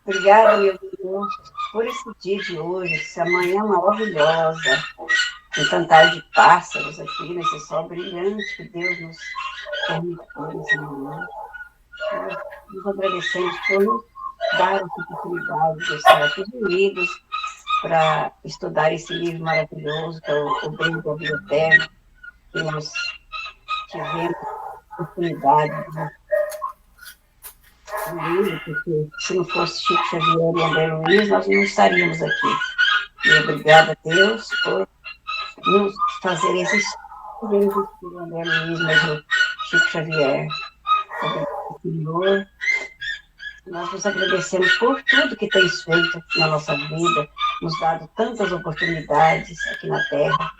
Obrigada, meu Deus, por esse dia de hoje, essa manhã maravilhosa, com cantar de pássaros aqui, nesse sol brilhante que Deus nos permitiu nessa manhã. Nós nos agradecemos por nos dar essa oportunidade de estar aqui reunidos para estudar esse livro maravilhoso, que é o Breve da Vida Eterna, que nós tivemos a oportunidade de ler, porque se não fosse Chico Xavier e André Luiz, nós não estaríamos aqui. E obrigada a Deus por nos fazer existir o André Luiz, mas o Chico Xavier. Obrigada, Senhor. Nós nos agradecemos por tudo que tens feito na nossa vida, nos dado tantas oportunidades aqui na Terra.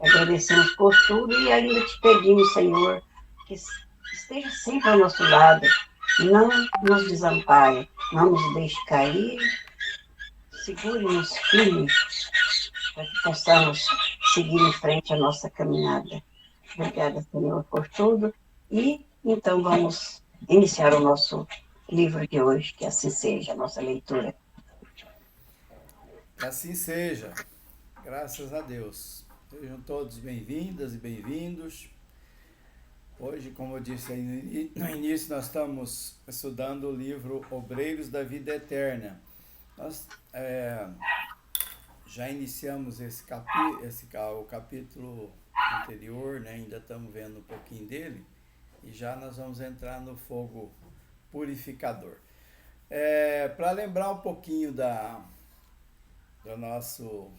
Agradecemos por tudo e ainda te pedimos, Senhor, que esteja sempre ao nosso lado, não nos desampare, não nos deixe cair, segure-nos firmes para que possamos seguir em frente a nossa caminhada. Obrigada, Senhor, por tudo. E então vamos iniciar o nosso livro de hoje, que assim seja a nossa leitura. Que assim seja, graças a Deus. Sejam todos bem-vindas e bem-vindos. Hoje, como eu disse aí no início, nós estamos estudando o livro Obreiros da Vida Eterna. Nós já iniciamos o capítulo anterior, né? Ainda estamos vendo um pouquinho dele, e já nós vamos entrar no fogo purificador. Para lembrar um pouquinho do nosso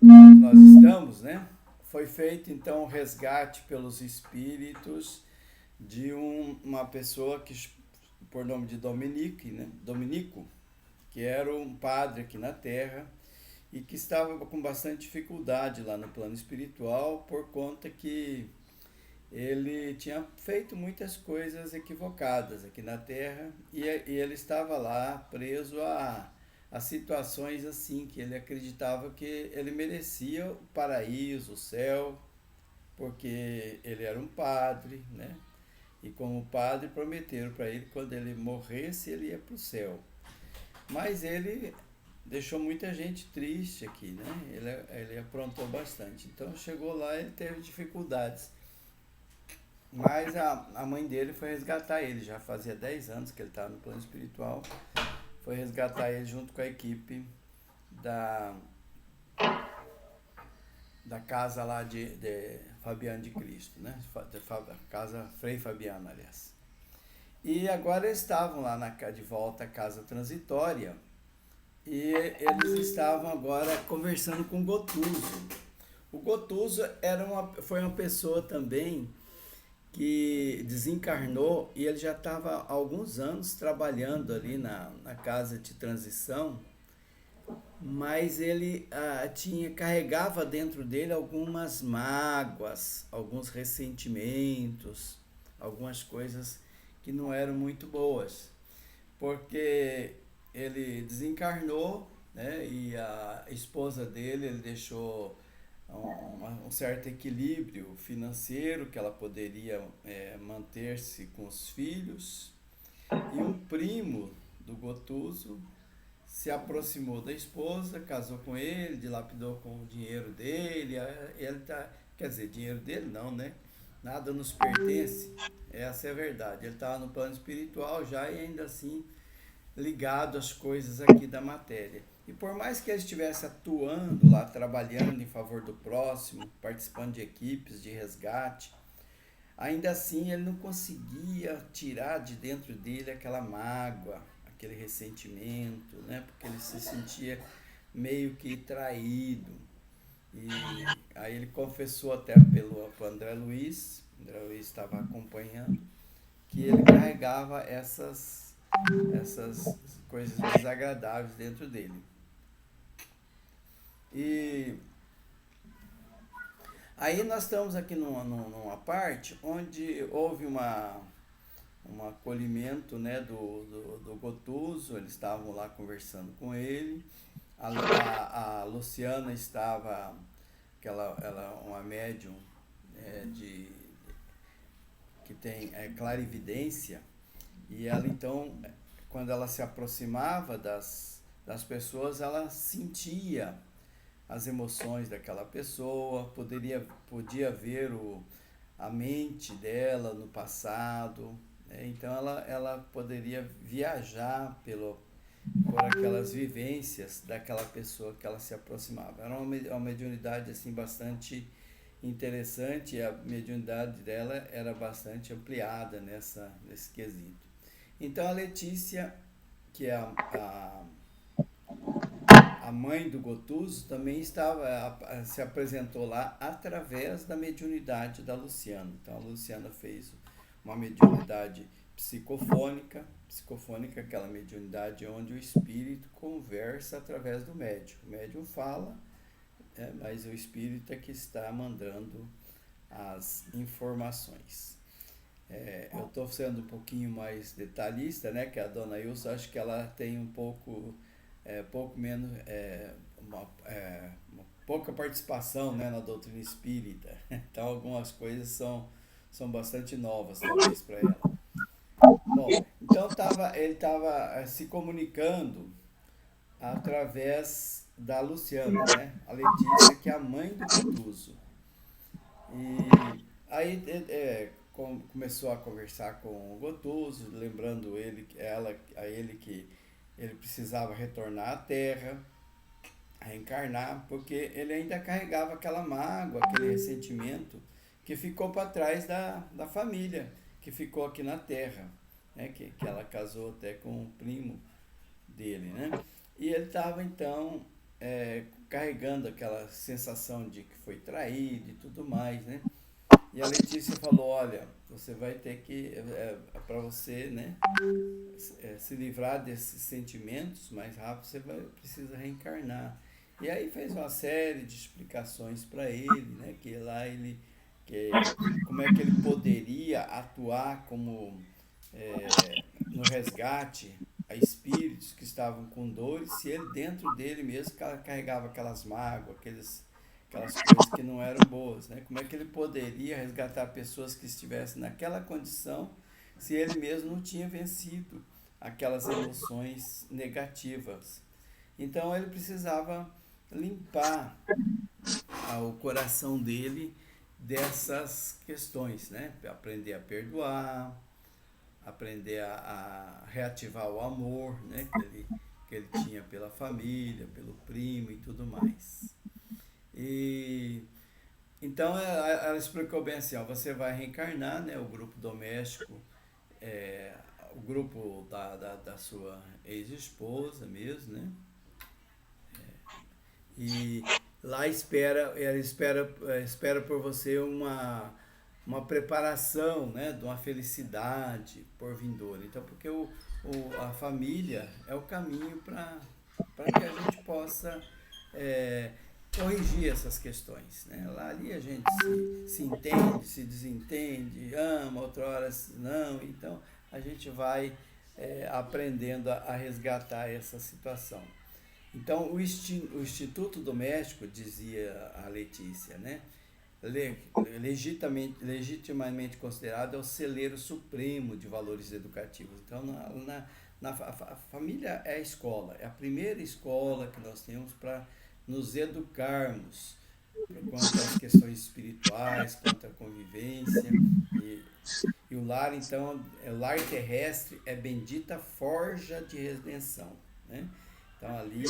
onde nós estamos, né? Foi feito então o resgate pelos espíritos de uma pessoa que por nome de Dominique, né? Dominico, que era um padre aqui na Terra e que estava com bastante dificuldade lá no plano espiritual por conta que ele tinha feito muitas coisas equivocadas aqui na Terra e ele estava lá preso a situações assim que ele acreditava que ele merecia o paraíso, o céu, porque ele era um padre, né? E como padre prometeram para ele que quando ele morresse ele ia para o céu. Mas ele deixou muita gente triste aqui, né? Ele aprontou bastante. Então chegou lá e ele teve dificuldades. Mas a mãe dele foi resgatar ele, já fazia 10 anos que ele estava no plano espiritual. Foi resgatar ele junto com a equipe da, da casa lá de Fabiano de Cristo, né? Casa Frei Fabiano, aliás. E agora eles estavam lá de volta à casa transitória e eles estavam agora conversando com o Gotuso. O Gotuso foi uma pessoa também que desencarnou e ele já estava há alguns anos trabalhando ali na casa de transição, mas ele carregava dentro dele algumas mágoas, alguns ressentimentos, algumas coisas que não eram muito boas, porque ele desencarnou, né, e a esposa dele ele deixou um certo equilíbrio financeiro que ela poderia manter-se com os filhos, e um primo do Gotuso se aproximou da esposa, casou com ele, dilapidou com o dinheiro dele. Ele tá, quer dizer, dinheiro dele não, né? Nada nos pertence. Essa é a verdade. Ele estava no plano espiritual já e ainda assim ligado às coisas aqui da matéria. E por mais que ele estivesse atuando lá, trabalhando em favor do próximo, participando de equipes de resgate, ainda assim ele não conseguia tirar de dentro dele aquela mágoa, aquele ressentimento, né? Porque ele se sentia meio que traído. E aí ele confessou até pelo André Luiz, o André Luiz estava acompanhando, que ele carregava essas coisas desagradáveis dentro dele. E aí nós estamos aqui numa parte onde houve um acolhimento, né, do Gotuso. Eles estavam lá conversando com ele. A Luciana estava, ela é uma médium que tem clarividência, e ela então quando ela se aproximava das pessoas, ela sentia as emoções daquela pessoa, podia ver a mente dela no passado, né? Então ela poderia viajar por aquelas vivências daquela pessoa que ela se aproximava. Era uma mediunidade assim bastante interessante, e a mediunidade dela era bastante ampliada nesse quesito. Então a Letícia, que é a mãe do Gotuso, também se apresentou lá através da mediunidade da Luciana. Então a Luciana fez uma mediunidade psicofônica, aquela mediunidade onde o espírito conversa através do médium. O médium fala, mas o espírito é que está mandando as informações. Eu estou sendo um pouquinho mais detalhista, né? Que a dona Ilsa, acho que ela tem um pouco menos, uma pouca participação, né, na doutrina espírita. Então algumas coisas são bastante novas, talvez, para ela. Bom, então ele estava se comunicando através da Luciana, né? A Letícia, que é a mãe do Gotuso. E aí começou a conversar com o Gotuso, lembrando a ele que ele precisava retornar à Terra, reencarnar, porque ele ainda carregava aquela mágoa, aquele ressentimento que ficou para trás da família, que ficou aqui na Terra, né? Que ela casou até com o primo dele, né? E ele estava então carregando aquela sensação de que foi traído e tudo mais, né? E a Letícia falou, olha, você vai ter que, para você, né, se livrar desses sentimentos mais rápido, precisa reencarnar. E aí fez uma série de explicações para ele, né, como é que ele poderia atuar no resgate a espíritos que estavam com dores, se ele dentro dele mesmo carregava aquelas mágoas, aquelas coisas que não eram boas, né? Como é que ele poderia resgatar pessoas que estivessem naquela condição se ele mesmo não tinha vencido aquelas emoções negativas? Então ele precisava limpar o coração dele dessas questões, né? Aprender a perdoar, aprender a reativar o amor, né? Que ele tinha pela família, pelo primo e tudo mais. E então ela explicou bem assim, ó, você vai reencarnar, né? O grupo doméstico, é, o grupo da sua ex-esposa mesmo, né? E lá ela espera por você uma preparação, né, de uma felicidade por vindoura. Então, porque a família é o caminho para que a gente possa corrigir essas questões, né? Lá ali a gente se entende, se desentende, ama, outra hora não. Então, a gente vai aprendendo a resgatar essa situação. Então, o Instituto Doméstico, dizia a Letícia, né? Legitimamente considerado é o celeiro supremo de valores educativos. Então, a família é a escola, é a primeira escola que nós temos para nos educarmos quanto às questões espirituais, quanto à convivência. E o lar, então, o lar terrestre é bendita forja de redenção, né? Então, ali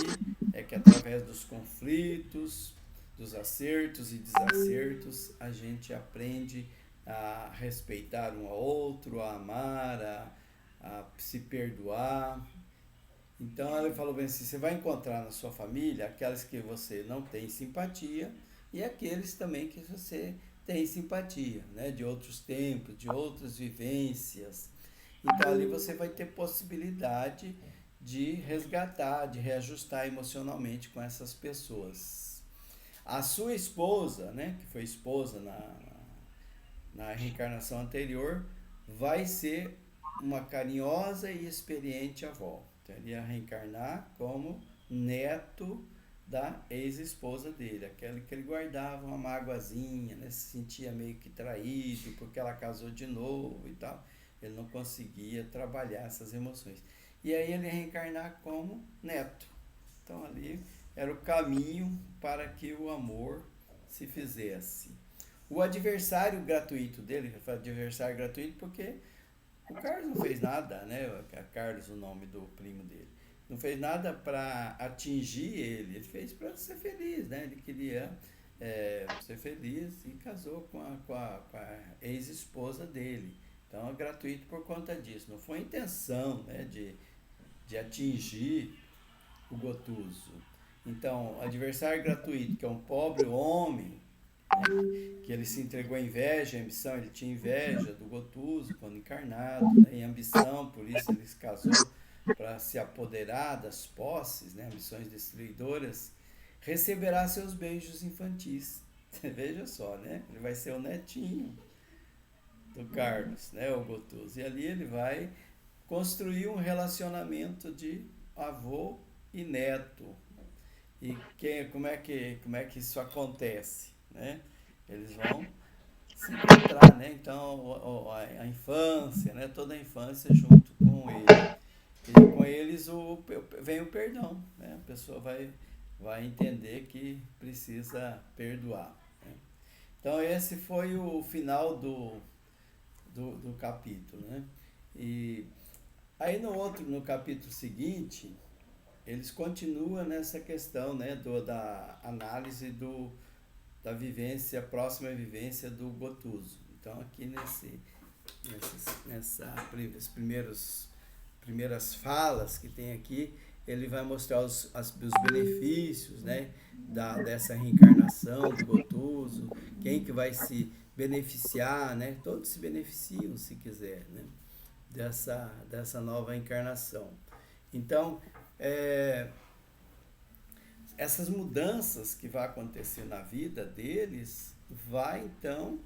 é que através dos conflitos, dos acertos e desacertos, a gente aprende a respeitar um ao outro, a amar, a se perdoar. Então ela falou bem assim, você vai encontrar na sua família aquelas que você não tem simpatia e aqueles também que você tem simpatia, né? De outros tempos, de outras vivências. Então ali você vai ter possibilidade de resgatar, de reajustar emocionalmente com essas pessoas. A sua esposa, né, que foi esposa na reencarnação anterior, vai ser uma carinhosa e experiente avó. Então, ele ia reencarnar como neto da ex-esposa dele, aquele que ele guardava uma mágoazinha, né, se sentia meio que traído porque ela casou de novo e tal. Ele não conseguia trabalhar essas emoções. e aí ele reencarnar como neto. Então ali era o caminho para que o amor se fizesse. O adversário gratuito dele, eu falo adversário gratuito porque o Carlos não fez nada, né? Carlos, o nome do primo dele, não fez nada para atingir ele fez para ser feliz, né? Ele queria ser feliz e casou com a ex-esposa dele. Então é gratuito por conta disso. Não foi a intenção, né, de atingir o Gotuso. Então, adversário gratuito, que é um pobre homem, né, que ele se entregou à inveja, à ambição, ele tinha inveja do Gotuso quando encarnado, né, em ambição, por isso ele se casou para se apoderar das posses, né, ambições destruidoras, receberá seus beijos infantis. Veja só, né? Ele vai ser o netinho do Carlos, né, o Gotuso. E ali ele vai construir um relacionamento de avô e neto. E como é que isso acontece, né? Eles vão se encontrar, né? Então a infância, né? Toda a infância junto com ele. E com eles vem o perdão, né? A pessoa vai entender que precisa perdoar, né? Então esse foi o final do capítulo, né? E aí no capítulo seguinte, eles continuam nessa questão, né, da análise da vivência, próxima vivência do Gotuso. Então aqui nessas primeiras falas que tem aqui, ele vai mostrar os benefícios, né, dessa reencarnação do Gotuso, quem que vai se beneficiar, né, todos se beneficiam se quiser, né, dessa nova encarnação. Então, essas mudanças que vai acontecer na vida deles, vai então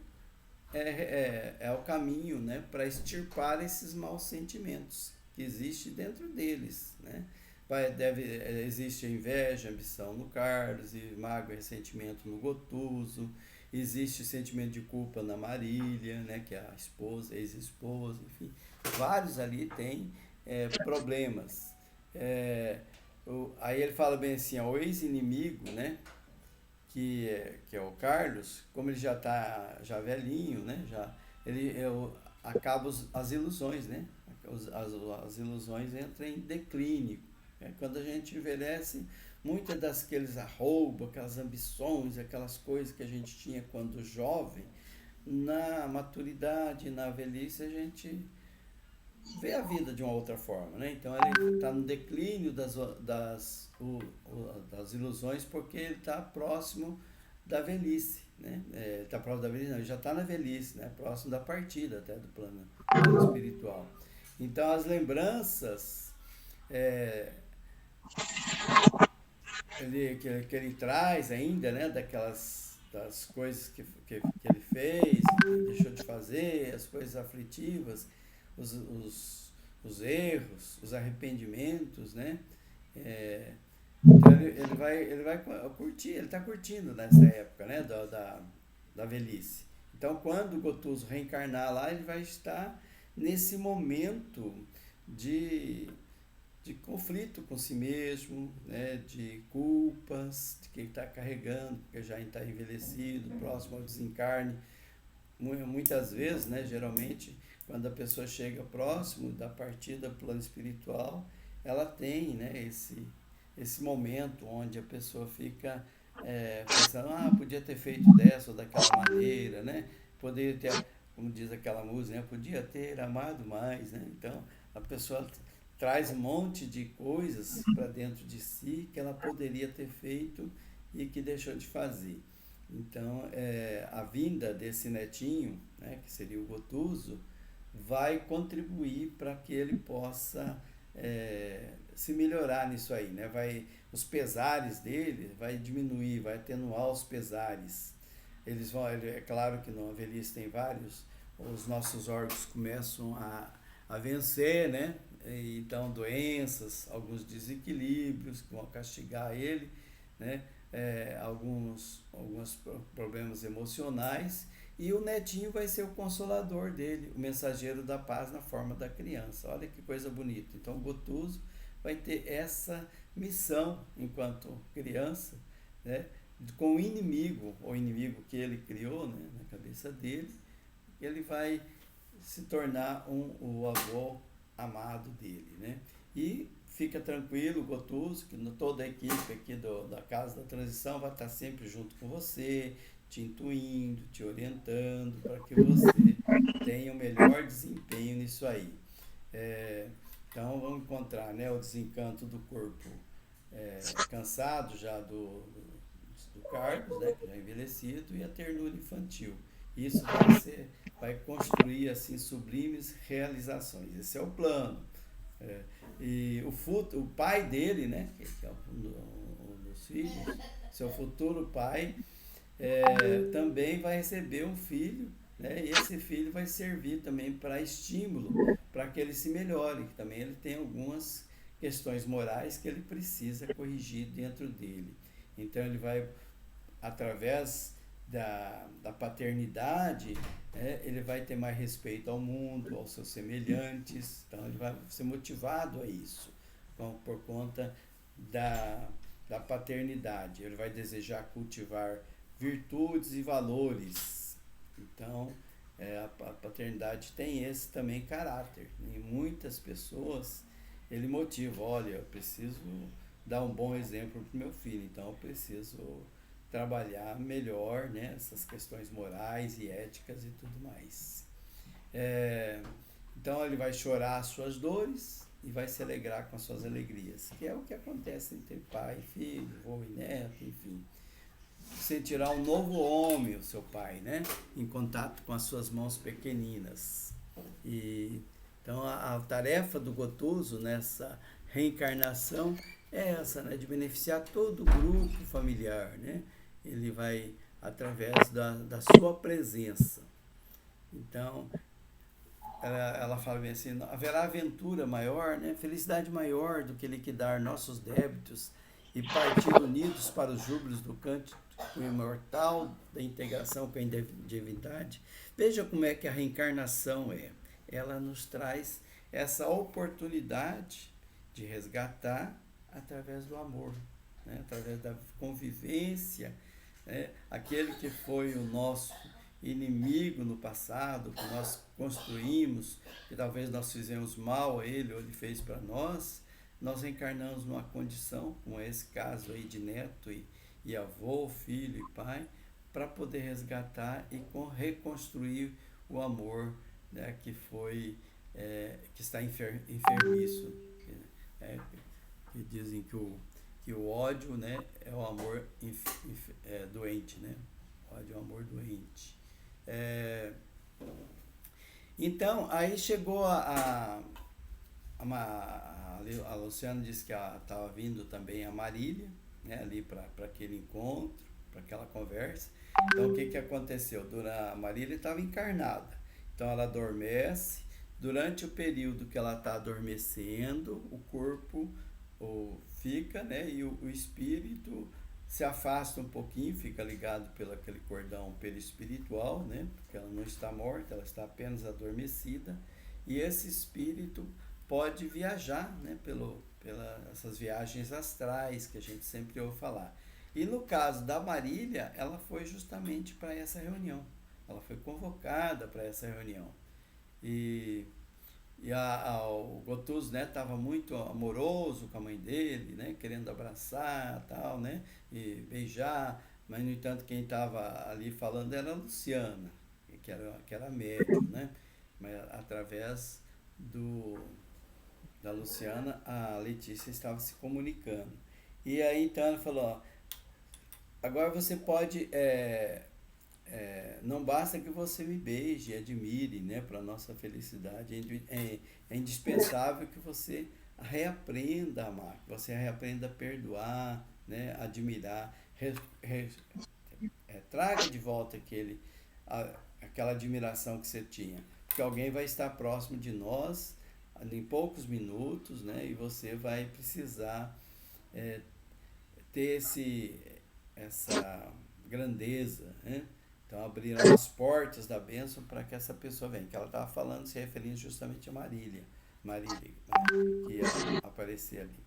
o caminho, né, para extirpar esses maus sentimentos que existem dentro deles, né? Existe a inveja, a ambição no Carlos, e mágoa e ressentimento no Gotuso, existe o sentimento de culpa na Marília, né, que é a esposa, ex-esposa, enfim, vários ali têm problemas. Aí ele fala bem assim, o ex-inimigo, né, que é o Carlos, como ele já está já velhinho, né, acaba as ilusões, né, as ilusões entram em declínio. Quando a gente envelhece, muitas daqueles arroubos, aquelas ambições, aquelas coisas que a gente tinha quando jovem, na maturidade, na velhice, a gente vê a vida de uma outra forma, né? Então ele está no declínio das ilusões porque ele está próximo da velhice, né? Ele está próximo da velhice, não, ele já está na velhice, né? Próximo da partida até do plano espiritual. Então as lembranças que ele traz ainda, né? Das coisas que ele fez, que deixou de fazer, as coisas aflitivas, os erros, os arrependimentos, né? Então ele vai curtir, ele está curtindo nessa época, né? Da velhice. Então quando o Gotuso reencarnar lá, ele vai estar nesse momento de conflito com si mesmo, né? De culpas, de que ele está carregando, porque já está envelhecido, próximo ao desencarne. Muitas vezes, né, geralmente, quando a pessoa chega próximo da partida do plano espiritual, ela tem, né, esse momento onde a pessoa fica pensando, podia ter feito dessa ou daquela maneira, né? Poderia ter, como diz aquela música, né? Podia ter amado mais, né? Então, a pessoa traz um monte de coisas para dentro de si que ela poderia ter feito e que deixou de fazer. Então, a vinda desse netinho, né, que seria o Gotuso, vai contribuir para que ele possa se melhorar nisso aí, né? Os pesares dele vai diminuir, vai atenuar os pesares. É claro que na velhice tem vários, os nossos órgãos começam a vencer, né? Então, doenças, alguns desequilíbrios que vão castigar ele, né? Alguns problemas emocionais, E o netinho vai ser o consolador dele, o mensageiro da paz na forma da criança. Olha que coisa bonita. Então, o Gotuso vai ter essa missão enquanto criança, né, com o inimigo que ele criou, né, na cabeça dele, ele vai se tornar o avô amado dele, né? E fica tranquilo, Gotuso, que toda a equipe aqui da Casa da Transição vai estar sempre junto com você, te intuindo, te orientando, para que você tenha o melhor desempenho nisso aí. É, então vamos encontrar, né, o desencanto do corpo cansado já do Carlos, né, que já é envelhecido, e a ternura infantil. Isso vai construir assim sublimes realizações. Esse é o plano. É, e o pai dele, né, que é um dos filhos, seu futuro pai, também vai receber um filho, né, e esse filho vai servir também para estímulo, para que ele se melhore, que também ele tem algumas questões morais que ele precisa corrigir dentro dele. Então ele vai, através da paternidade, ele vai ter mais respeito ao mundo, aos seus semelhantes, então ele vai ser motivado a isso, por conta da paternidade. Ele vai desejar cultivar virtudes e valores. Então, a paternidade tem esse também caráter. Em muitas pessoas, ele motiva, olha, eu preciso dar um bom exemplo para o meu filho, então eu preciso trabalhar melhor, né, essas questões morais e éticas e tudo mais. Então ele vai chorar as suas dores e vai se alegrar com as suas alegrias, que é o que acontece entre pai e filho, avô e neto, enfim. Sentirá um novo homem, o seu pai, né, em contato com as suas mãos pequeninas. E então a tarefa do Gotuso nessa reencarnação é essa, né, de beneficiar todo o grupo familiar, né? Ele vai através da sua presença. Então, ela fala bem assim, haverá aventura maior, né, felicidade maior do que liquidar nossos débitos e partir unidos para os júbilos do cântico imortal da integração com a divindade. Veja como é que a reencarnação é. Ela nos traz essa oportunidade de resgatar através do amor, né, através da convivência, né, aquele que foi o nosso inimigo no passado, que nós construímos, que talvez nós fizemos mal a ele ou ele fez para nós, nós reencarnamos numa condição, como é esse caso aí de neto e avô, filho e pai, para poder resgatar e reconstruir o amor, né, que foi, que está enfermiço, que dizem que o ódio, né, é o amor doente, né? O ódio é o amor doente. Então, aí chegou a Luciana disse que estava vindo também a Marília, né, ali para aquele encontro, para aquela conversa. Então, o que aconteceu? A Marília estava encarnada, então ela adormece. Durante o período que ela está adormecendo, o corpo fica, né, e o espírito se afasta um pouquinho, fica ligado pelo aquele cordão perispiritual, né, porque ela não está morta, ela está apenas adormecida, e esse espírito pode viajar, né, pelas viagens astrais que a gente sempre ouve falar. E no caso da Marília, ela foi justamente para essa reunião, ela foi convocada para essa reunião. E o Gotuso, né, estava muito amoroso com a mãe dele, né, querendo abraçar, tal, né, e beijar, mas no entanto quem estava ali falando era a Luciana, que era médium, né, mas através da Luciana a Letícia estava se comunicando. E aí então ela falou, ó, agora você pode não basta que você me beije e admire, né, para nossa felicidade. É indispensável que você reaprenda a amar, que você reaprenda a perdoar, né, admirar, traga de volta aquela admiração que você tinha, porque alguém vai estar próximo de nós em poucos minutos, né, e você vai precisar ter essa grandeza, né? Então abriram as portas da bênção para que essa pessoa venha. Que ela estava falando, se referindo justamente a Marília, né, que ia aparecer ali.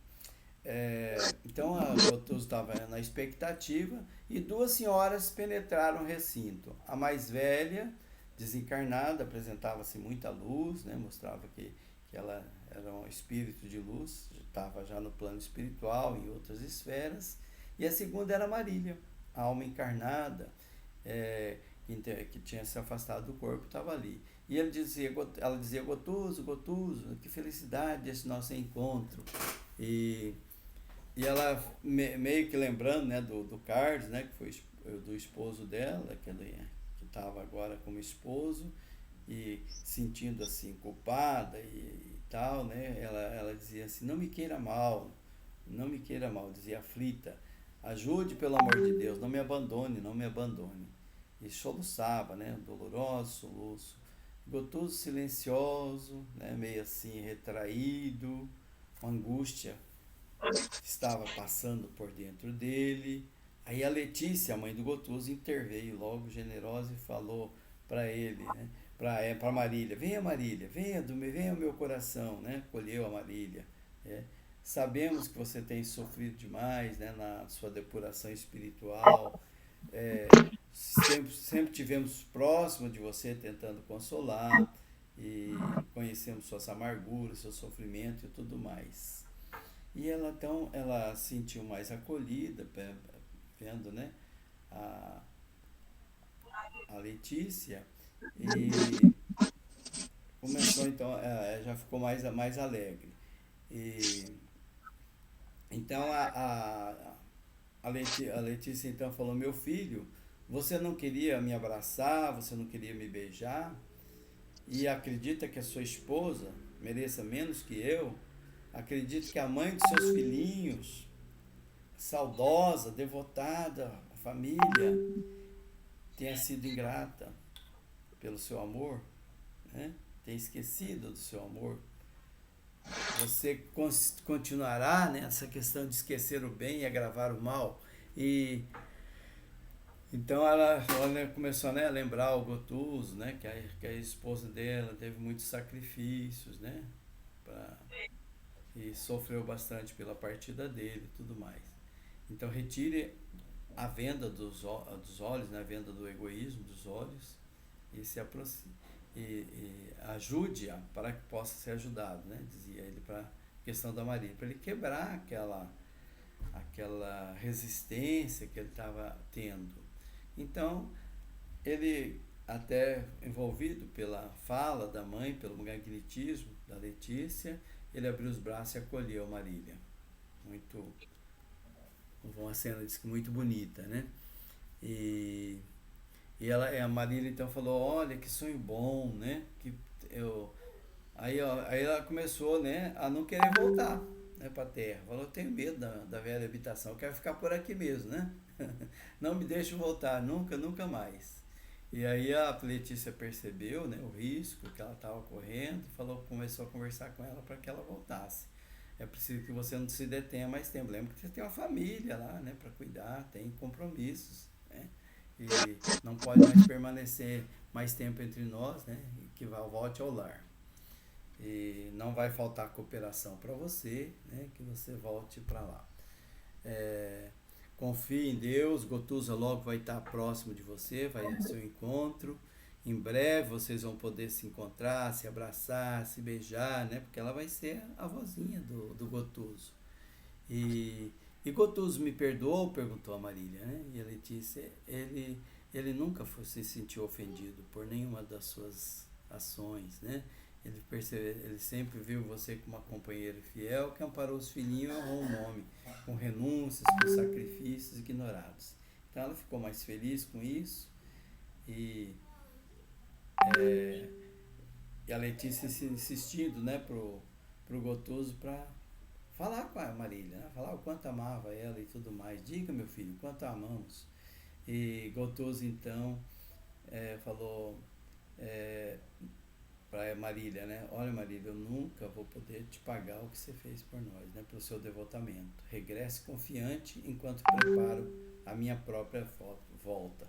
Então a Gotoso estava na expectativa e duas senhoras penetraram o recinto. A mais velha, desencarnada, apresentava-se muita luz, né? Mostrava que ela era um espírito de luz, estava já no plano espiritual, em outras esferas. E a segunda era Marília, a alma encarnada, que tinha se afastado do corpo, estava ali. E ela dizia, Gotoso, Gotoso, que felicidade esse nosso encontro. E ela, meio que lembrando, né, do Carlos, né, que foi do esposo dela, que estava agora como esposo, e sentindo assim, culpada e tal, né, ela dizia assim, não me queira mal, dizia aflita, ajude pelo amor de Deus, não me abandone, não me abandone. E soluçava, né, doloroso soluço, Gotoso silencioso, né, meio assim retraído, uma angústia estava passando por dentro dele. Aí a Letícia, a mãe do Gotoso, interveio logo generosa e falou para ele, né, para Marília, venha ao meu coração, né, acolheu a Marília. É. Sabemos que você tem sofrido demais, né, na sua depuração espiritual. Sempre tivemos próximo de você tentando consolar e conhecemos suas amarguras, seu sofrimento e tudo mais. E ela então ela se sentiu mais acolhida, vendo, né, a, a Letícia, e começou então, já ficou mais alegre. E então a Letícia então falou, meu filho, você não queria me abraçar, você não queria me beijar, e acredita que a sua esposa mereça menos que eu? Acredito que a mãe de seus filhinhos, saudosa, devotada à família, tenha sido ingrata pelo seu amor, né? Tenha esquecido do seu amor. Você continuará nessa questão de esquecer o bem e agravar o mal. E então ela começou, né, a lembrar o Gotuso, né, que a esposa dela teve muitos sacrifícios, né, pra, e sofreu bastante pela partida dele e tudo mais. Então retire a venda dos olhos, né, a venda do egoísmo dos olhos, e se aproxime e ajude-a para que possa ser ajudado, né, dizia ele para a questão da Maria, para ele quebrar aquela resistência que ele estava tendo. Então ele, até envolvido pela fala da mãe, pelo magnetismo da Letícia, ele abriu os braços e acolheu Marília. Muito, uma cena diz que muito bonita, né? E a Marília então falou, olha que sonho bom, né? Que eu aí ela começou, né, a não querer voltar, né, para a Terra. Falou, eu tenho medo da velha habitação, eu quero ficar por aqui mesmo, né? Não me deixe voltar nunca, nunca mais. E aí a Letícia percebeu, né, o risco que ela estava correndo, começou a conversar com ela para que ela voltasse. É preciso que você não se detenha mais tempo. Lembra que você tem uma família lá, né, para cuidar, tem compromissos, né? E não pode mais permanecer mais tempo entre nós, né? Que volte ao lar. E não vai faltar cooperação para você, né? Que você volte para lá. Confie em Deus, Gotusa logo vai estar próximo de você, vai ao seu encontro. Em breve vocês vão poder se encontrar, se abraçar, se beijar, né? Porque ela vai ser a vozinha do Gotuso. E Gotuso me perdoou? Perguntou a Marília, né? E a Letícia, ele nunca se sentiu ofendido por nenhuma das suas ações, né? Ele sempre viu você como uma companheira fiel que amparou os filhinhos e honrou o nome, com renúncias, com sacrifícios ignorados. Então ela ficou mais feliz com isso e, é, e a Letícia insistindo, né, pro Gotuso para falar com a Marília, né? Falar o quanto amava ela e tudo mais. Diga, meu filho, quanto a amamos. E Gotuso então falou para Marília, né? Olha, Marília, eu nunca vou poder te pagar o que você fez por nós, né? Pelo seu devotamento. Regresse confiante enquanto preparo a minha própria volta.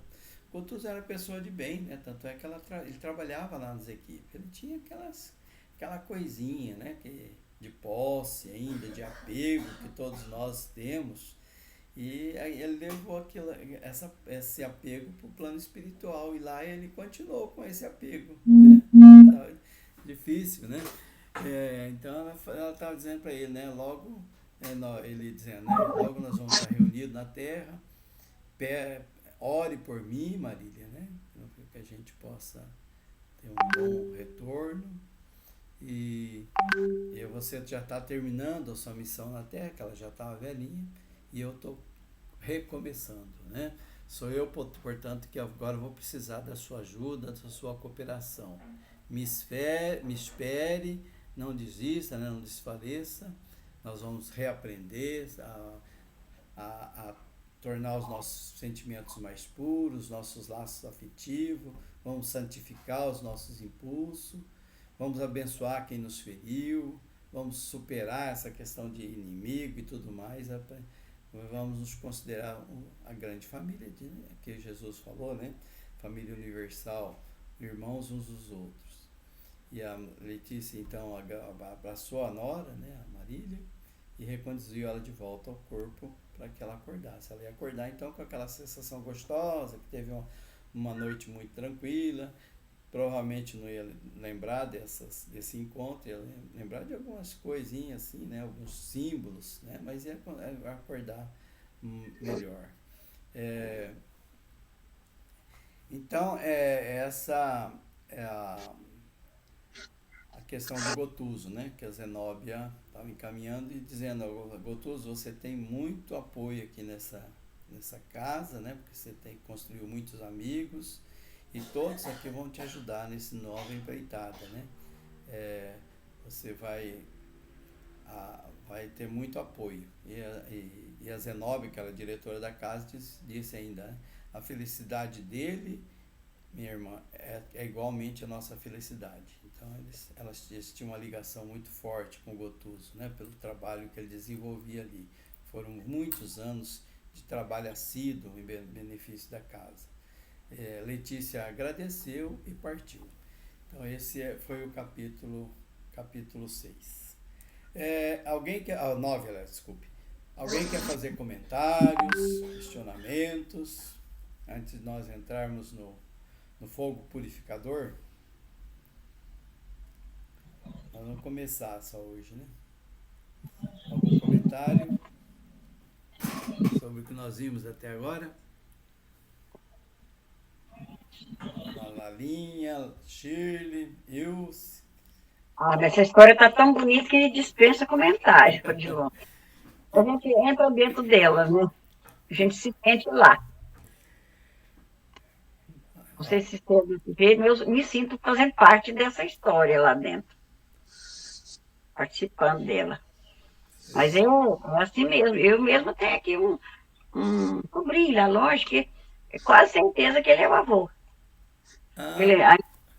Gotuso era pessoa de bem, né? Tanto é que ele trabalhava lá nas equipes. Ele tinha aquela coisinha, né? De posse ainda, de apego que todos nós temos. E aí ele levou esse apego para o plano espiritual. E lá ele continuou com esse apego. Né? Tá difícil, né? Então ela estava dizendo para ele, né? Logo, ele dizendo, né? Logo nós vamos estar reunidos na terra. Ore por mim, Marília, né? Que a gente possa ter um bom retorno. E você já está terminando a sua missão na Terra, que ela já estava velhinha, e eu estou recomeçando, né? Sou eu, portanto, que agora vou precisar da sua ajuda, da sua cooperação. Me espere, não desista, né? Não desfaleça. Nós vamos reaprender a tornar os nossos sentimentos mais puros, nossos laços afetivos, vamos santificar os nossos impulsos, vamos abençoar quem nos feriu, vamos superar essa questão de inimigo e tudo mais, vamos nos considerar a grande família que Jesus falou, né? Família universal, irmãos uns dos outros. E a Letícia, então, abraçou a nora, né? A Marília, e reconduziu ela de volta ao corpo para que ela acordasse. Ela ia acordar então com aquela sensação gostosa, que teve uma noite muito tranquila, provavelmente não ia lembrar desse encontro, ia lembrar de algumas coisinhas assim, né, alguns símbolos, né, mas ia acordar melhor. Então, essa é a questão do Gotuso, né, que a Zenóbia estava encaminhando e dizendo: Gotuso, você tem muito apoio aqui nessa casa, né, porque você construiu muitos amigos e todos aqui vão te ajudar nessa nova empreitada, né? Você vai ter muito apoio. E a Zenóbia, que era a diretora da casa, disse ainda, né, a felicidade dele, minha irmã, é igualmente a nossa felicidade. Então eles tinham uma ligação muito forte com o Gotuso, né, pelo trabalho que ele desenvolvia ali. Foram muitos anos de trabalho assíduo em benefício da casa. Letícia agradeceu e partiu. Então esse foi o capítulo 6. Alguém quer... 9, desculpe. Alguém quer fazer comentários, questionamentos, antes de nós entrarmos no fogo purificador? Nós vamos começar só hoje, né? Algum comentário sobre o que nós vimos até agora? A Lalinha, Shirley, Ilse. Mas essa história está tão bonita que dispensa comentário, João. A gente entra dentro dela, né? A gente se sente lá. Não sei se você vê, eu me sinto fazendo parte dessa história lá dentro, participando dela. Mas assim mesmo, eu mesma tenho aqui um sobrinho, lógico que é quase certeza que ele é o avô. Ele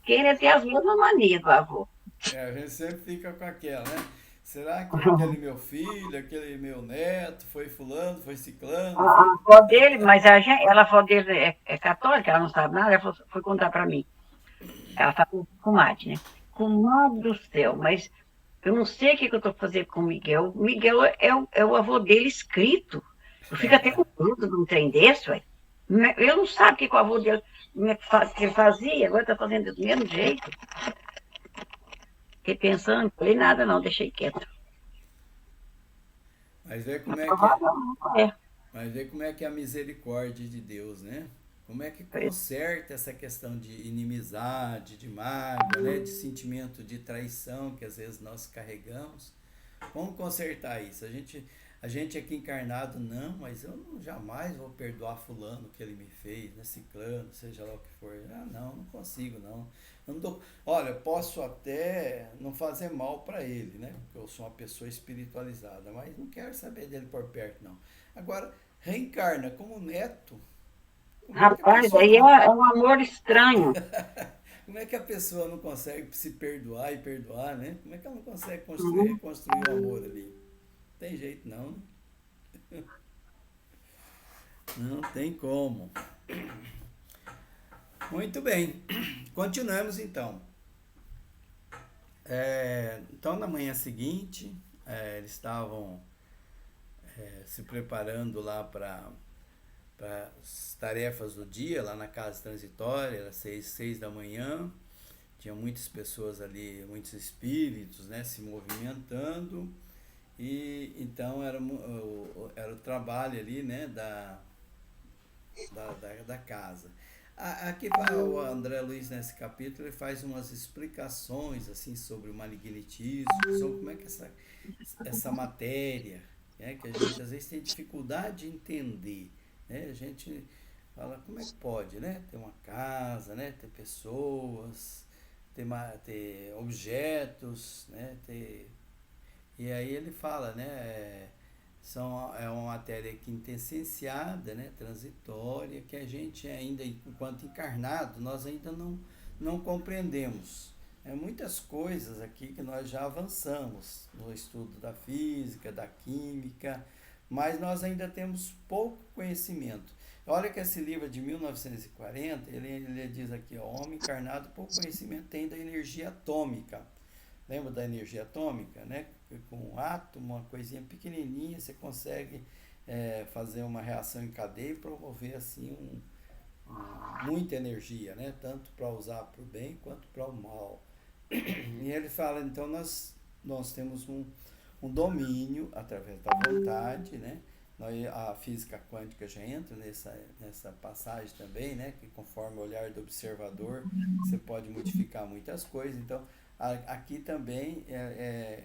tem as mesmas manias do avô. A gente sempre fica com aquela, né? Será que aquele meu filho, aquele meu neto, foi fulano, foi ciclano? A avó dele, mas a avó dele é católica, ela não sabe nada, ela foi contar para mim. Ela fala com comadre, né? Comadre do céu, mas eu não sei o que eu estou fazendo com o Miguel. O Miguel é o avô dele escrito. Eu fico até com medo de um trem desse, ué. Eu não sabe o que o avô dele que ele fazia, agora está fazendo do mesmo jeito. Fiquei pensando, não falei nada não, deixei quieto. Mas vê como é que é a misericórdia de Deus, né? Como é que conserta essa questão de inimizade, de mágoa, né? De sentimento de traição que às vezes nós carregamos. Como consertar isso? A gente aqui encarnado, não, mas eu jamais vou perdoar fulano que ele me fez, né? Ciclano, seja lá o que for. Não consigo, não. Olha, eu posso até não fazer mal para ele, né? Porque eu sou uma pessoa espiritualizada, mas não quero saber dele por perto, não. Agora, reencarna como neto. Rapaz, aí é um amor estranho. Como é que a pessoa não consegue se perdoar e perdoar, né? Como é que ela não consegue reconstruir o amor ali? Não tem jeito, não. Não tem como. Muito bem, continuamos então. Então, na manhã seguinte, eles estavam se preparando lá para as tarefas do dia, lá na casa transitória, era 6 da manhã, tinha muitas pessoas ali, muitos espíritos, né, se movimentando, e então era o trabalho ali, né, da casa. Aqui o André Luiz, nesse capítulo, ele faz umas explicações assim sobre o malignetismo, sobre como é que essa matéria, né, que a gente às vezes tem dificuldade de entender, né? A gente fala, como é que pode, né? Ter uma casa, né? Ter pessoas, ter objetos, né? E aí ele fala, né? É uma matéria quintessenciada, né? Transitória, que a gente ainda, enquanto encarnado, nós ainda não compreendemos. Muitas coisas aqui que nós já avançamos no estudo da física, da química, mas nós ainda temos pouco conhecimento. Olha que esse livro é de 1940, ele diz aqui, ó, homem encarnado, pouco conhecimento tem da energia atômica. Lembra da energia atômica, né? Com um átomo, uma coisinha pequenininha, você consegue fazer uma reação em cadeia e promover assim muita energia, né? Tanto para usar para o bem quanto para o mal. E ele fala, então nós temos um domínio através da vontade, né? A física quântica já entra nessa passagem também, né? Que conforme o olhar do observador, você pode modificar muitas coisas. Então, aqui também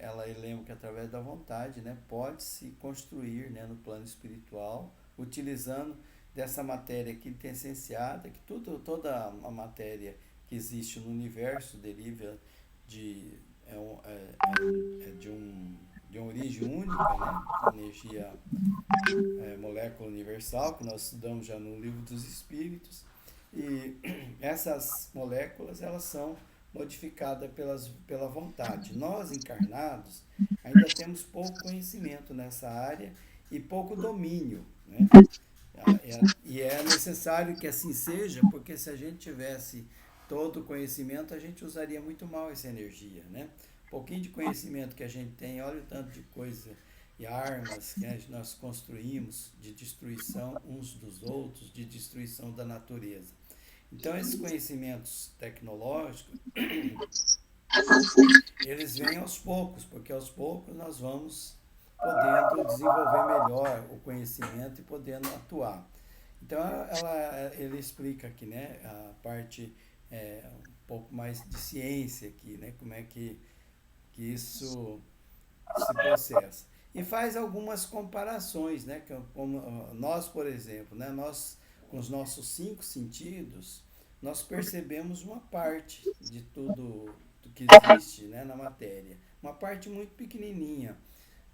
ela lembra que através da vontade, né? Pode-se construir, né? No plano espiritual, utilizando dessa matéria aqui essenciada, que toda a matéria que existe no universo deriva de, é, um, é, é de uma origem única, né? Energia molécula universal, que nós estudamos já no Livro dos Espíritos. E essas moléculas, elas são modificadas pela vontade. Nós, encarnados, ainda temos pouco conhecimento nessa área e pouco domínio, né? E é necessário que assim seja, porque se a gente tivesse todo o conhecimento, a gente usaria muito mal essa energia, né? Um pouquinho de conhecimento que a gente tem, olha o tanto de coisa e armas que nós construímos de destruição uns dos outros, de destruição da natureza. Então, esses conhecimentos tecnológicos, eles vêm aos poucos, porque aos poucos nós vamos podendo desenvolver melhor o conhecimento e podendo atuar. Então ele explica aqui, né, a parte um pouco mais de ciência aqui, né, como é que isso se processa. E faz algumas comparações, né, como nós, por exemplo, né, nós com os nossos 5 sentidos, nós percebemos uma parte de tudo que existe, né, na matéria, uma parte muito pequenininha.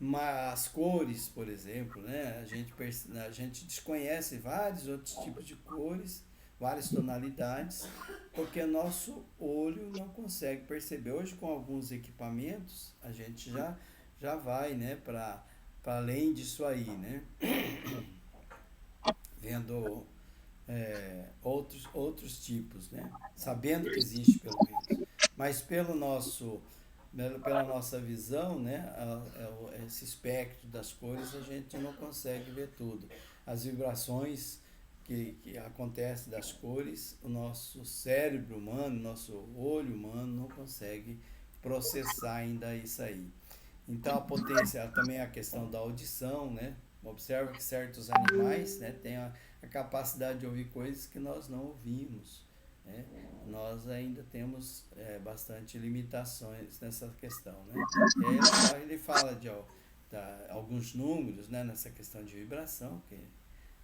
Mas as cores, por exemplo, né? A gente desconhece vários outros tipos de cores, várias tonalidades, porque nosso olho não consegue perceber. Hoje, com alguns equipamentos, a gente já vai, né, para além disso aí, né? Vendo outros tipos, né? Sabendo que existe pelo menos. Mas pela nossa visão, né, esse espectro das cores, a gente não consegue ver tudo. As vibrações que acontecem das cores, o nosso cérebro humano, nosso olho humano não consegue processar ainda isso aí. Então a potência, também a questão da audição, né? Observa que certos animais, né, têm a capacidade de ouvir coisas que nós não ouvimos, né? Nós ainda temos bastante limitações nessa questão, né? E aí ele fala de alguns números, né, nessa questão de vibração, que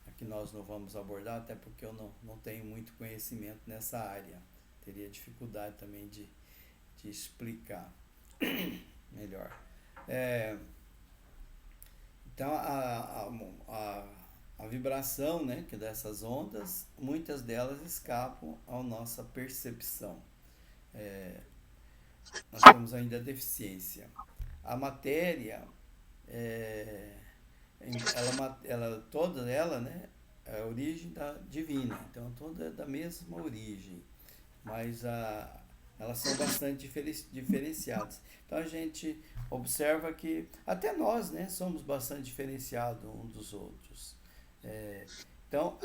aqui nós não vamos abordar, até porque eu não tenho muito conhecimento nessa área. Teria dificuldade também de explicar melhor. Então, a vibração, né, que dessas ondas, muitas delas escapam à nossa percepção. Nós temos ainda deficiência. A matéria, toda ela, né, é a origem divina, então toda é da mesma origem, mas elas são bastante diferenciadas. Então a gente observa que até nós, né, somos bastante diferenciados uns dos outros. É, então,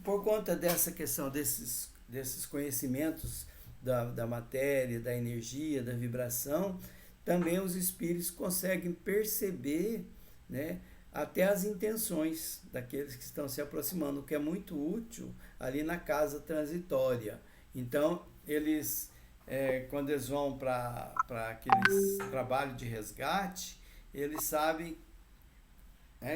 por conta dessa questão desses conhecimentos da matéria, da energia, da vibração, também os espíritos conseguem perceber, né, até as intenções daqueles que estão se aproximando, o que é muito útil ali na casa transitória. Então, eles, quando eles vão para aqueles trabalhos de resgate, eles sabem,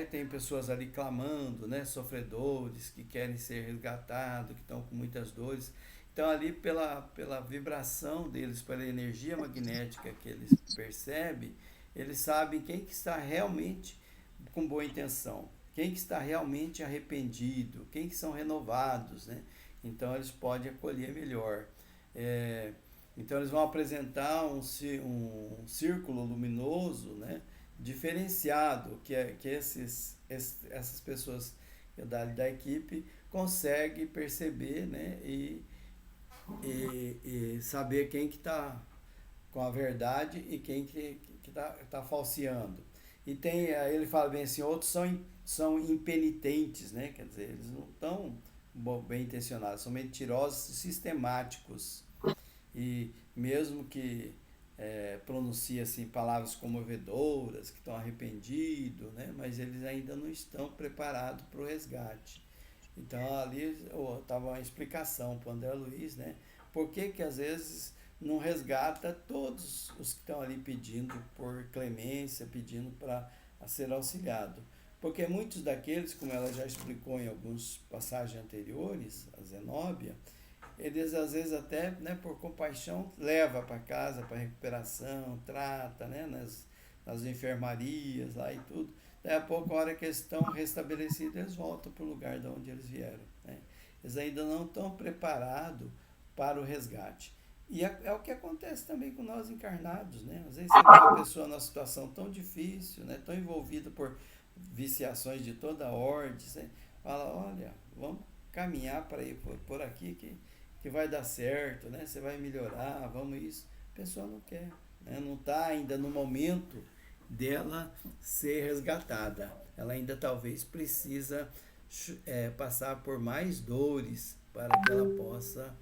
tem pessoas ali clamando, né, sofredores que querem ser resgatados, que estão com muitas dores. Então, ali, pela vibração deles, pela energia magnética que eles percebem, eles sabem quem que está realmente com boa intenção, quem que está realmente arrependido, quem que são renovados, né? Então, eles podem acolher melhor. É, então, eles vão apresentar um círculo luminoso, né, diferenciado, que essas pessoas da equipe conseguem perceber, né, e saber quem que está com a verdade e quem que tá falseando. E tem, aí ele fala bem assim, outros são impenitentes, né? Quer dizer, eles não estão bem intencionados, são mentirosos sistemáticos. E mesmo que pronuncie assim, palavras comovedoras, que estão arrependidos, né? Mas eles ainda não estão preparados para o resgate. Então ali estava uma explicação para o André Luiz, né? Por que às vezes não resgata todos os que estão ali pedindo por clemência, pedindo para ser auxiliado. Porque muitos daqueles, como ela já explicou em algumas passagens anteriores, a Zenóbia, eles às vezes até, né, por compaixão, leva para casa, para recuperação, trata, né, nas enfermarias lá e tudo. Daí a pouco, a hora que eles estão restabelecidos, eles voltam para o lugar de onde eles vieram. Né? Eles ainda não estão preparados para o resgate. E é o que acontece também com nós encarnados, né? Às vezes você vê uma pessoa numa situação tão difícil, né, tão envolvida por viciações de toda a ordem, você fala, olha, vamos caminhar para ir por aqui que vai dar certo, né? Você vai melhorar, vamos isso. A pessoa não quer, né? Não está ainda no momento dela ser resgatada. Ela ainda talvez precisa passar por mais dores para que ela possa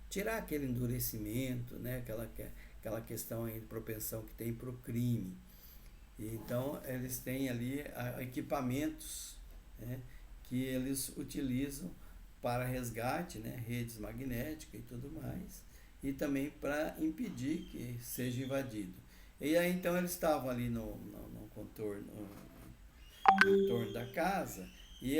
tirar aquele endurecimento, né? Aquela questão aí de propensão que tem para o crime. Então, eles têm ali equipamentos, né, que eles utilizam para resgate, né, redes magnéticas e tudo mais, e também para impedir que seja invadido. E aí, então, eles estavam ali no contorno, no entorno da casa, e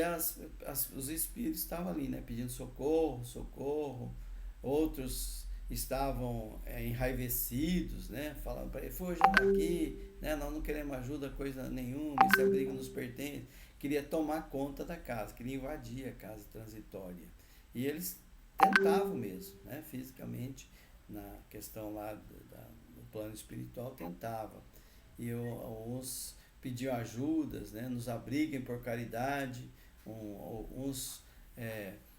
os espíritos estavam ali, né, pedindo socorro, socorro. Outros estavam enraivecidos, né, falando para ele, fuja daqui, né, nós não queremos ajuda, coisa nenhuma, isso é briga nos pertence. Queria tomar conta da casa, queria invadir a casa transitória. E eles tentavam mesmo, né, fisicamente, na questão lá do plano espiritual, tentavam. E uns pediam ajudas, né, nos abriguem por caridade, uns...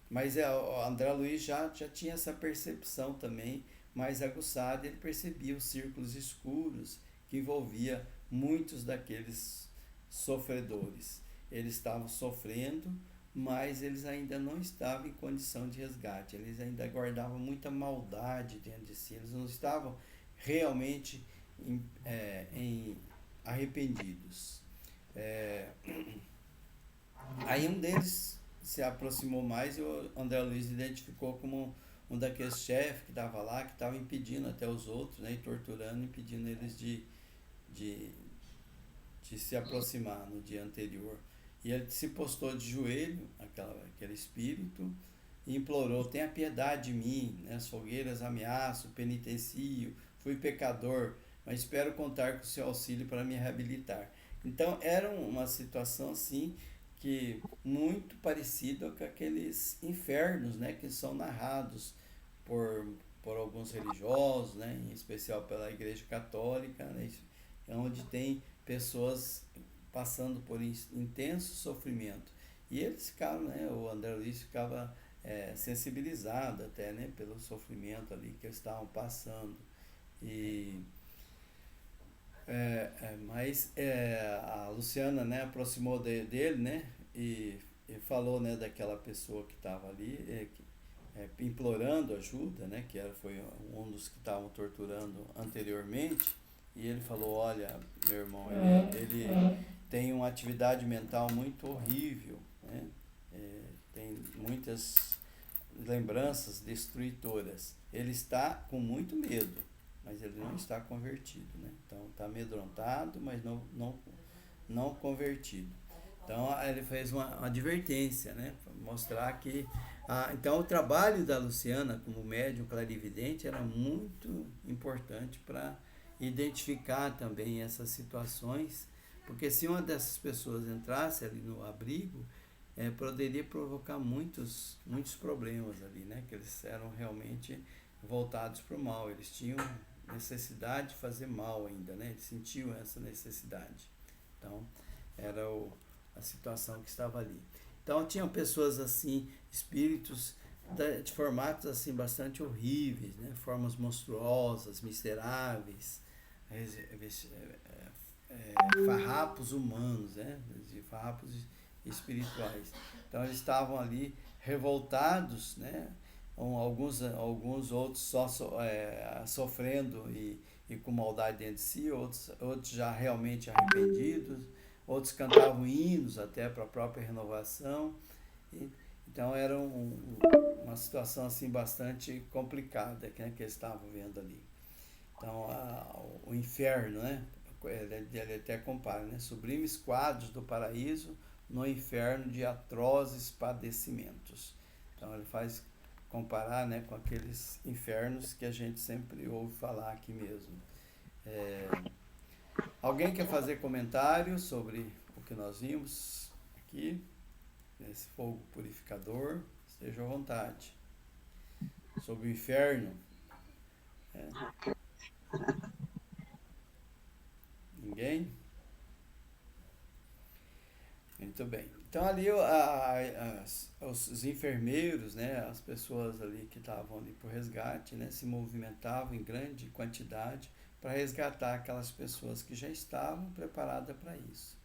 mas o André Luiz já tinha essa percepção também mais aguçada, ele percebia os círculos escuros que envolvia muitos daqueles sofredores. Eles estavam sofrendo, mas eles ainda não estavam em condição de resgate, eles ainda guardavam muita maldade dentro de si, eles não estavam realmente arrependidos. Aí um deles se aproximou mais e o André Luiz identificou como um daqueles chefes que estava lá, que estava impedindo até os outros, né, e torturando, impedindo eles de se aproximar no dia anterior. E ele se postou de joelho, aquele espírito, e implorou, tenha piedade de mim, né? As fogueiras ameaçam, penitencio, fui pecador, mas espero contar com o seu auxílio para me reabilitar. Então era uma situação assim, que muito parecida com aqueles infernos, né, que são narrados por alguns religiosos, né, em especial pela Igreja Católica, né, onde tem pessoas passando por intenso sofrimento. E eles ficaram, né, o André Luiz ficava sensibilizado até, né, pelo sofrimento ali que eles estavam passando. E mas a Luciana, né, aproximou dele, né, e falou, né, daquela pessoa que estava ali, implorando ajuda, né, foi um dos que estavam torturando anteriormente, e ele falou, olha, meu irmão, ele tem uma atividade mental muito horrível, né, tem muitas lembranças destruidoras. Ele está com muito medo, mas ele não está convertido, né? Então está amedrontado, mas não convertido. Então ele fez uma advertência, né? Para mostrar que então o trabalho da Luciana como médium clarividente era muito importante para identificar também essas situações, porque se uma dessas pessoas entrasse ali no abrigo, poderia provocar muitos problemas ali, né? Que eles eram realmente voltados para o mal, eles tinham necessidade de fazer mal ainda, né? Eles sentiam essa necessidade. Então, era a situação que estava ali. Então, tinham pessoas assim, espíritos de formatos assim bastante horríveis, né? Formas monstruosas, miseráveis, farrapos humanos, né? Farrapos espirituais. Então eles estavam ali revoltados, né? Alguns outros sofrendo e com maldade dentro de si, outros já realmente arrependidos, outros cantavam hinos até para a própria renovação. Então era uma situação assim bastante complicada, né, que eles estavam vendo ali. Então o inferno, né? Ele até compara, né? Sublimes quadros do paraíso no inferno de atrozes padecimentos. Então ele faz comparar, né, com aqueles infernos que a gente sempre ouve falar aqui mesmo. Alguém quer fazer comentário sobre o que nós vimos aqui, nesse fogo purificador? Esteja à vontade. Sobre o inferno. Ninguém? Muito bem. Então ali os enfermeiros, né, as pessoas ali que estavam ali por resgate, né, se movimentavam em grande quantidade para resgatar aquelas pessoas que já estavam preparadas para isso.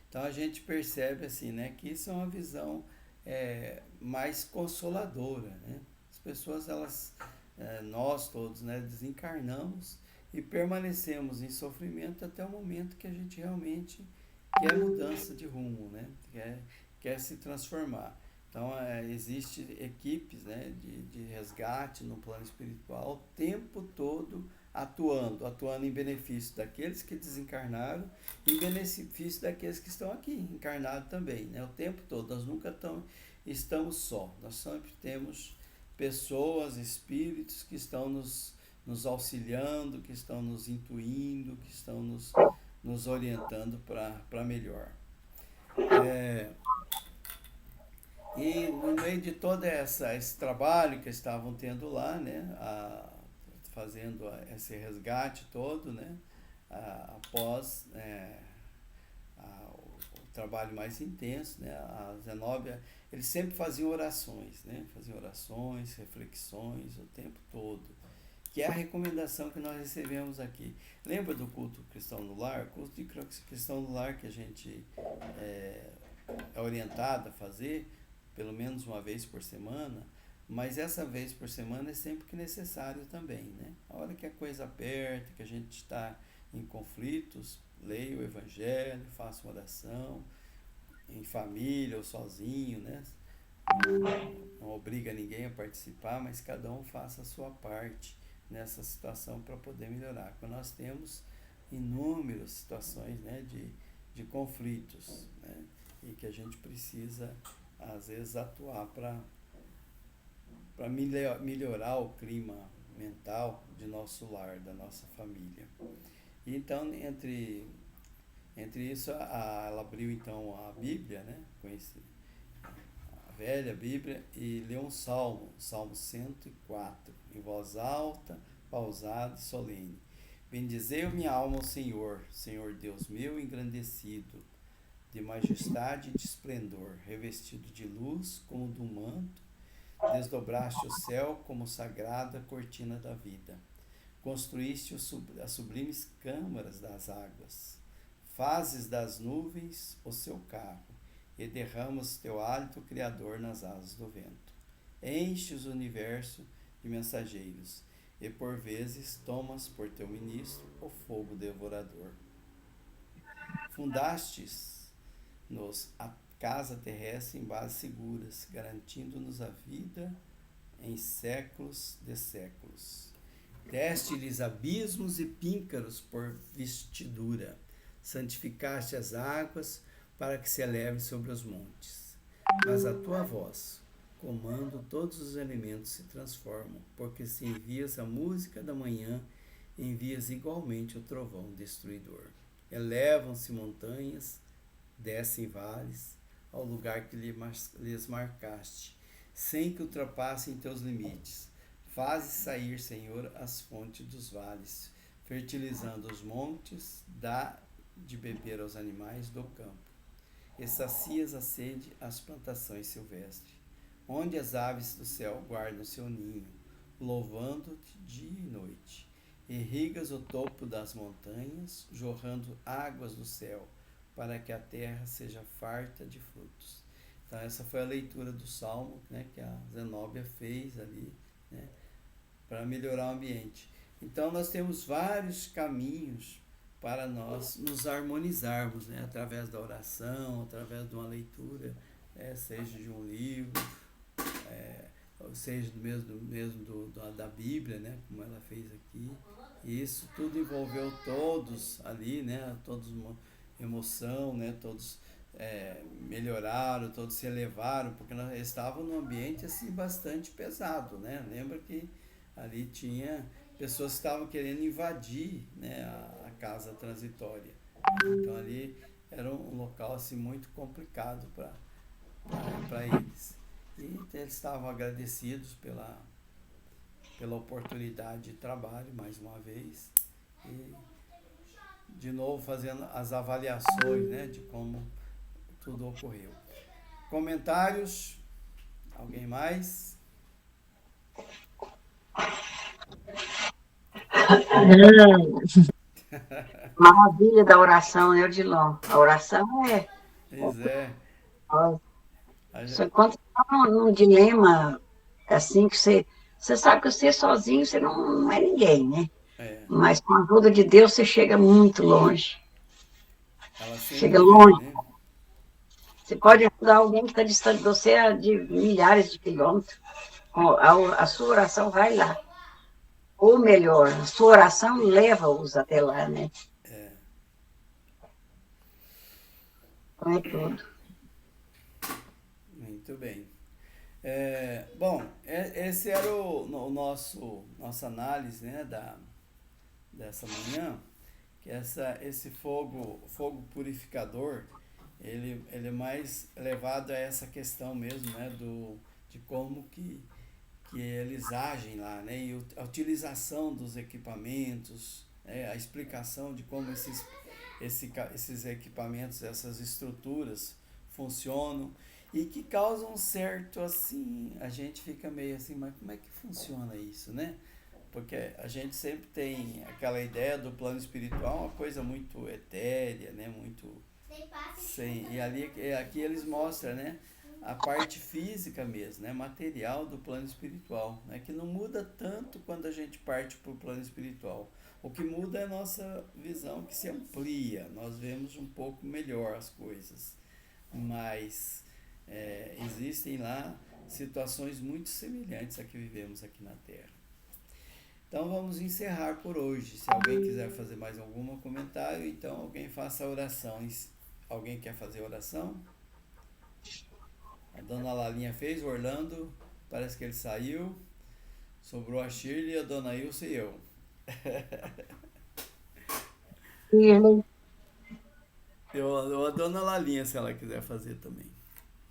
Então a gente percebe assim, né, que isso é uma visão mais consoladora, né? As pessoas nós todos, né, desencarnamos e permanecemos em sofrimento até o momento que a gente realmente quer mudança de rumo, né? Quer se transformar. Então, existe equipes, né, de resgate no plano espiritual o tempo todo atuando em benefício daqueles que desencarnaram e em benefício daqueles que estão aqui, encarnados também, né? O tempo todo. Nós nunca estamos só. Nós sempre temos pessoas, espíritos que estão nos auxiliando, que estão nos intuindo, que estão nos orientando para melhor. E no meio de todo esse trabalho que estavam tendo lá, né, fazendo esse resgate todo, né, após o trabalho mais intenso, né, a Zenóbia, eles sempre faziam orações, né, reflexões o tempo todo, que é a recomendação que nós recebemos aqui. Lembra do culto cristão no lar? O culto de cristão no lar que a gente é orientado a fazer, pelo menos uma vez por semana, mas essa vez por semana é sempre que necessário também, né? A hora que a coisa aperta, que a gente está em conflitos, leia o Evangelho, faça uma oração, em família ou sozinho, né? Não obriga ninguém a participar, mas cada um faça a sua parte nessa situação para poder melhorar. Quando nós temos inúmeras situações, né, de conflitos, né, e que a gente precisa, às vezes, atuar para melhorar o clima mental de nosso lar, da nossa família. E então, entre isso, ela abriu então a Bíblia, né, a velha Bíblia, e leu um Salmo 104, em voz alta, pausada e solene. Bendizei minha alma ao Senhor, Senhor Deus meu engrandecido. de majestade e de esplendor, revestido de luz como de um manto, desdobraste o céu como sagrada cortina da vida. Construíste as sublimes câmaras das águas. Fazes das nuvens o seu carro e derramas teu hálito criador nas asas do vento. Enches o universo de mensageiros e por vezes tomas por teu ministro o fogo devorador. Fundastes-nos a casa terrestre em bases seguras, garantindo-nos a vida em séculos de séculos. Deste-lhes abismos e píncaros por vestidura, santificaste as águas para que se elevem sobre os montes. Mas a tua voz, comando todos os elementos se transformam, porque se envias a música da manhã, envias igualmente o trovão destruidor. Elevam-se montanhas, descem vales, ao lugar que lhes marcaste, sem que ultrapassem teus limites. Fazes sair, Senhor, as fontes dos vales, fertilizando os montes, dá de beber aos animais do campo. E sacias a sede às plantações silvestres, onde as aves do céu guardam seu ninho, louvando-te dia e noite. Irrigas o topo das montanhas, jorrando águas do céu, para que a terra seja farta de frutos. Então essa foi a leitura do Salmo, né, que a Zenóbia fez ali, né, para melhorar o ambiente. Então nós temos vários caminhos para nós nos harmonizarmos, né, através da oração, através de uma leitura, seja de um livro, seja mesmo da Bíblia, né, como ela fez aqui. E isso tudo envolveu todos ali, né, todos uma emoção, né, todos melhoraram, todos se elevaram, porque nós estávamos num ambiente assim bastante pesado, né? Lembra que ali tinha pessoas que estavam querendo invadir, né, a casa transitória. Então ali era um local assim muito complicado para eles. E eles estavam agradecidos pela oportunidade de trabalho mais uma vez e de novo fazendo as avaliações, né, de como tudo ocorreu. Comentários? Alguém mais? Maravilha da oração, né, Odilon? A oração é. Pois é. Você encontra num dilema assim que você sabe que você sozinho você não é ninguém, né? Mas com a ajuda de Deus você chega muito longe. Ela Chega longe. Vem, né? Você pode ajudar alguém que está distante de você de milhares de quilômetros. A sua oração vai lá. Ou melhor, a sua oração leva-os até lá, né? Então é tudo. Muito bem. Bom, esse era o nossa análise, né, dessa manhã, que esse fogo purificador, ele é mais levado a essa questão mesmo, né, de como que eles agem lá, né, e a utilização dos equipamentos, a explicação de como esses equipamentos, essas estruturas funcionam e que causam um certo, assim, a gente fica meio assim, mas como é que funciona isso, né? Porque a gente sempre tem aquela ideia do plano espiritual, uma coisa muito etérea, né? Muito sem, e aqui eles mostram, né, a parte física mesmo, né, material do plano espiritual, né, que não muda tanto quando a gente parte para o plano espiritual. O que muda é a nossa visão, que se amplia, nós vemos um pouco melhor as coisas, mas existem lá situações muito semelhantes a que vivemos aqui na Terra. Então vamos encerrar por hoje. Se alguém quiser fazer mais algum comentário, então alguém faça a oração. Alguém quer fazer a oração? A dona Lalinha fez, o Orlando, parece que ele saiu. Sobrou a Shirley, a dona Ilse e eu. Eu a dona Lalinha, se ela quiser fazer também.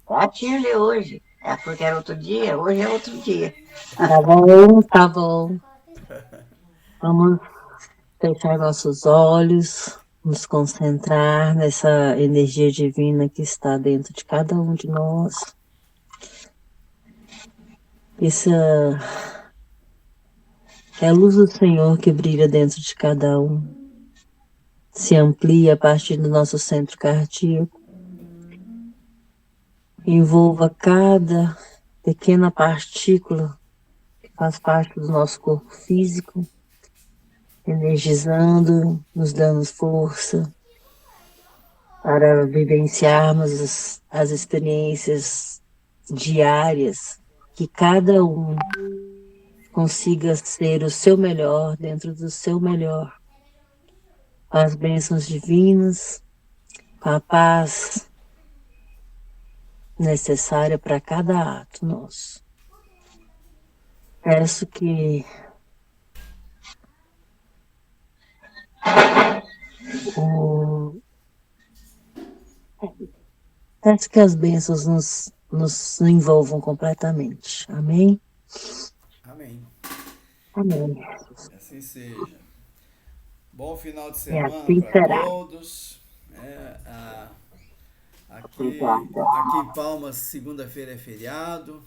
A Shirley hoje. Porque era outro dia, hoje é outro dia. Tá bom, tá bom. Vamos fechar nossos olhos. nos concentrar nessa energia divina que está dentro de cada um de nós. Essa é a luz do Senhor que brilha dentro de cada um, se amplia a partir do nosso centro cardíaco, envolva cada pequena partícula que faz parte do nosso corpo físico, energizando, nos dando força para vivenciarmos as experiências diárias, que cada um consiga ser o seu melhor dentro do seu melhor, com as bênçãos divinas, com a paz necessária para cada ato nosso. Peço que o Peço que as bênçãos nos envolvam completamente. Amém? Amém. Amém. Que assim seja. Bom final de E semana assim para será. todos. Obrigada. Aqui em Palmas, segunda-feira é feriado.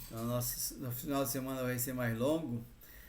Então, no final de semana vai ser mais longo.